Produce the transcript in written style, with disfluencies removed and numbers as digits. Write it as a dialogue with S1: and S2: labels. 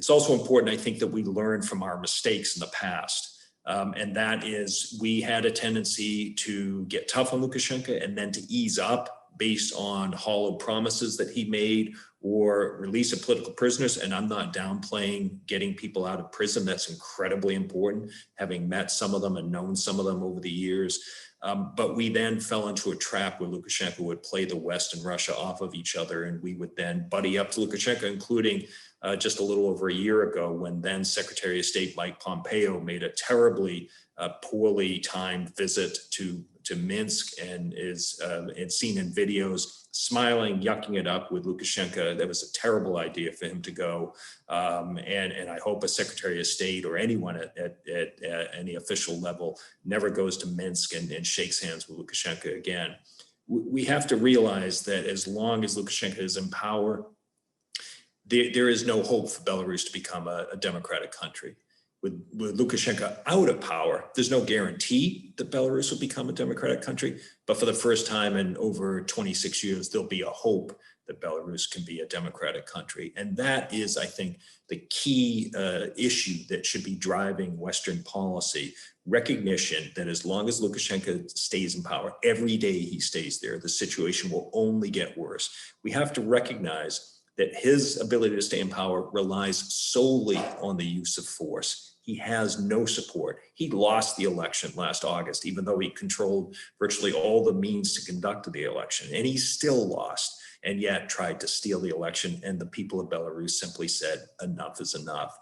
S1: It's also important, I think, that we learn from our mistakes in the past. And that is, we had a tendency to get tough on Lukashenko and then to ease up based on hollow promises that he made or release of political prisoners. And I'm not downplaying getting people out of prison. That's incredibly important, having met some of them and known some of them over the years. But we then fell into a trap where Lukashenko would play the West and Russia off of each other, and we would then buddy up to Lukashenko, including just a little over a year ago when then Secretary of State Mike Pompeo made a terribly poorly timed visit to Minsk and is seen in videos smiling, yucking it up with Lukashenko. That was a terrible idea for him to go. And I hope a Secretary of State or anyone at any official level never goes to Minsk and shakes hands with Lukashenko again. We have to realize that as long as Lukashenko is in power, there is no hope for Belarus to become a democratic country. With Lukashenko out of power, there's no guarantee that Belarus will become a democratic country, but for the first time in over 26 years, there'll be a hope that Belarus can be a democratic country. And that is, I think, the key issue that should be driving Western policy, recognition that as long as Lukashenko stays in power, every day he stays there, the situation will only get worse. We have to recognize that his ability to stay in power relies solely on the use of force. He has no support. He lost the election last August, even though he controlled virtually all the means to conduct the election, and he still lost and yet tried to steal the election. And the people of Belarus simply said, enough is enough.